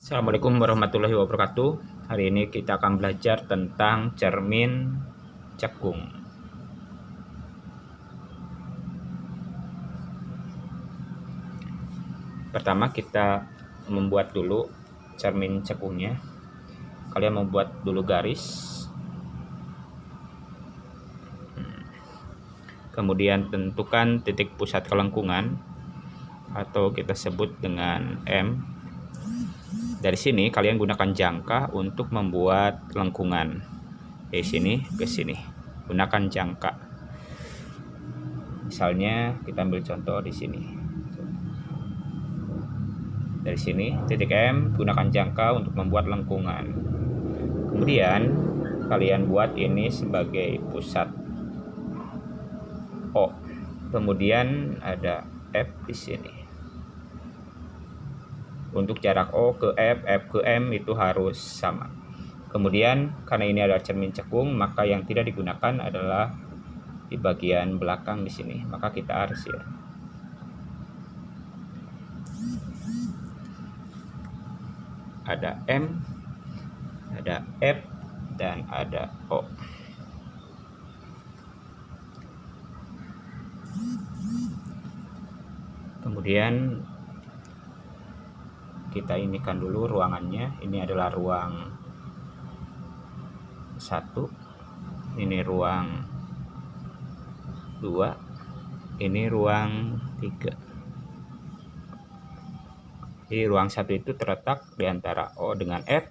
Assalamualaikum warahmatullahi wabarakatuh. Hari ini kita akan belajar tentang cermin cekung. Pertama kita membuat dulu cermin cekungnya. Kalian membuat dulu garis. Kemudian tentukan titik pusat kelengkungan atau kita sebut dengan M. Dari sini kalian gunakan jangka untuk membuat lengkungan. Dari sini ke sini. Gunakan jangka. Misalnya kita ambil contoh di sini. Dari sini titik M, gunakan jangka untuk membuat lengkungan. Kemudian kalian buat ini sebagai pusat O. Kemudian ada F di sini. Untuk jarak O ke F, F ke M itu harus sama. Kemudian karena ini adalah cermin cekung, maka yang tidak digunakan adalah di bagian belakang di sini. Maka kita arsir. Ada M, ada F, dan ada O. Kemudian kita inikan dulu ruangannya. Ini adalah ruang 1, ini ruang 2, ini ruang 3. Jadi ruang 1 itu terletak di antara O dengan F,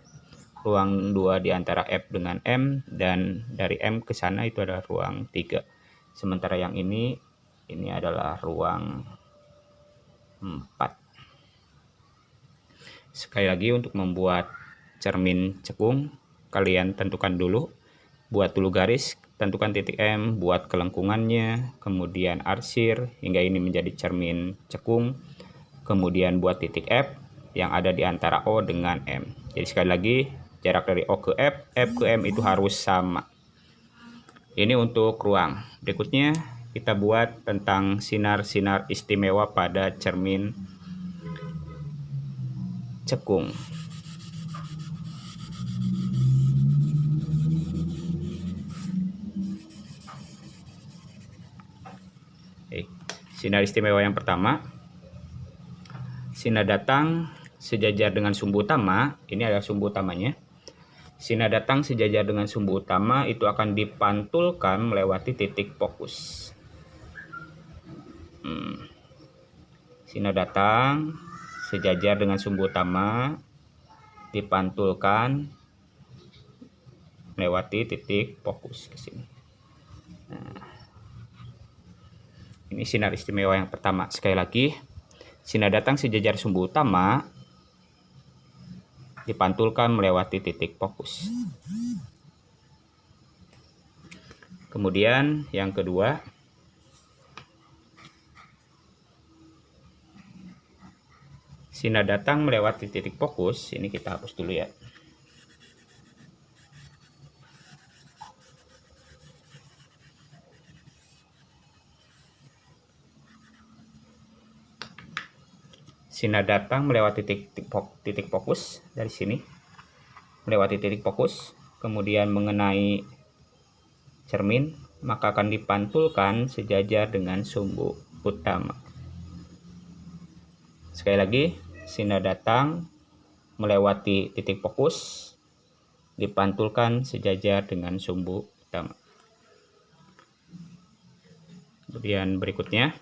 ruang 2 di antara F dengan M, dan dari M ke sana itu adalah ruang 3. Sementara yang ini adalah ruang 4. Sekali lagi, untuk membuat cermin cekung, kalian tentukan dulu, buat dulu garis, tentukan titik M, buat kelengkungannya, kemudian arsir hingga ini menjadi cermin cekung. Kemudian buat titik F yang ada di antara O dengan M. Jadi sekali lagi, jarak dari O ke F, F ke M itu harus sama. Ini untuk ruang. Berikutnya kita buat tentang sinar-sinar istimewa pada cermin cekung. Sinar istimewa yang pertama, sinar datang sejajar dengan sumbu utama. Ini adalah sumbu utamanya. Sinar datang sejajar dengan sumbu utama itu akan dipantulkan melewati titik fokus. Sinar datang sejajar dengan sumbu utama dipantulkan melewati titik fokus ke sini. Ini sinar istimewa yang pertama. Sekali lagi, sinar datang sejajar sumbu utama dipantulkan melewati titik fokus. Kemudian yang kedua, sinar datang melewati titik fokus. Ini kita hapus dulu ya. Sinar datang melewati titik fokus dari sini, melewati titik fokus, kemudian mengenai cermin, maka akan dipantulkan sejajar dengan sumbu utama. Sekali lagi, sinar datang melewati titik fokus, dipantulkan sejajar dengan sumbu utama. Kemudian berikutnya,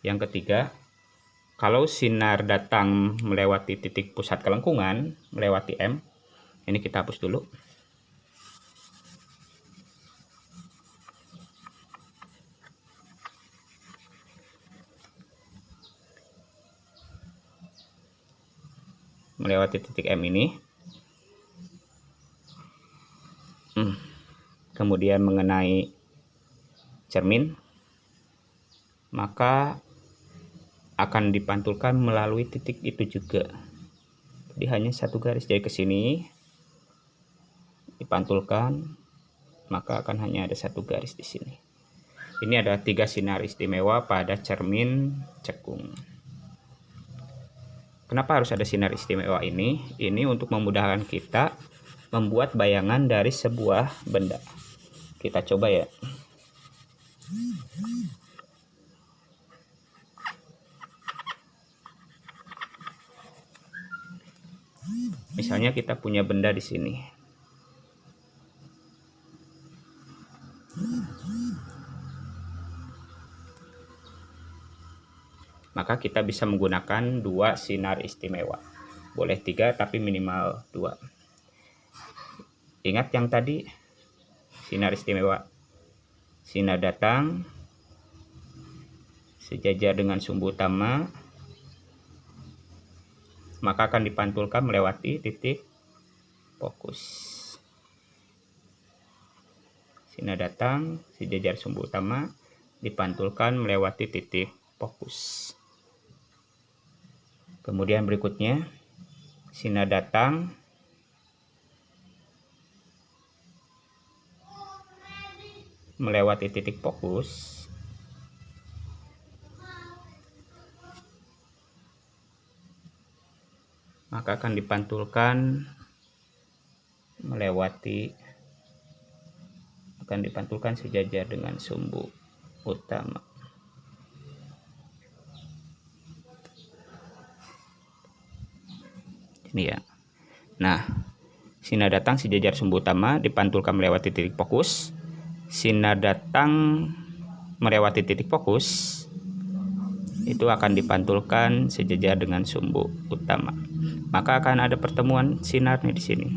yang ketiga, kalau sinar datang melewati titik pusat kelengkungan, melewati M, ini kita hapus dulu. Melewati titik M ini. Kemudian mengenai cermin, maka akan dipantulkan melalui titik itu juga. Jadi hanya satu garis dari ke sini dipantulkan, maka akan hanya ada satu garis di sini. Ini ada 3 sinar istimewa pada cermin cekung. Kenapa harus ada sinar istimewa ini? Ini untuk memudahkan kita membuat bayangan dari sebuah benda. Kita coba ya. Misalnya kita punya benda di sini. Maka kita bisa menggunakan 2 sinar istimewa. Boleh 3 tapi minimal 2. Ingat yang tadi sinar istimewa. Sinar datang sejajar dengan sumbu utama, maka akan dipantulkan melewati titik fokus. Sinar datang sejajar sumbu utama, dipantulkan melewati titik fokus. Kemudian berikutnya, sinar datang melewati titik fokus, maka akan dipantulkan sejajar dengan sumbu utama. Ini ya. Nah, sinar datang sejajar sumbu utama dipantulkan melewati titik fokus. Sinar datang melewati titik fokus itu akan dipantulkan sejajar dengan sumbu utama. Maka akan ada pertemuan sinar nih di sini.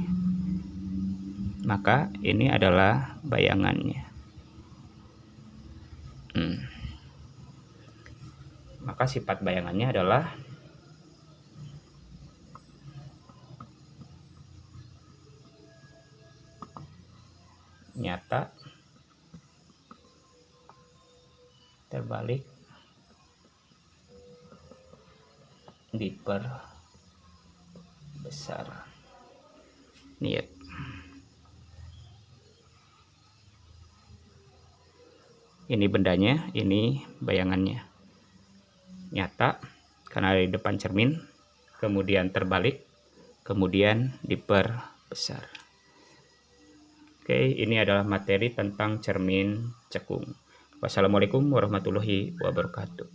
Maka ini adalah bayangannya. Maka sifat bayangannya adalah nyata, terbalik, diperbesar. Nih ya. Ini bendanya, ini bayangannya. Nyata karena ada di depan cermin, kemudian terbalik, kemudian diperbesar. Oke, ini adalah materi tentang cermin cekung. Wassalamualaikum warahmatullahi wabarakatuh.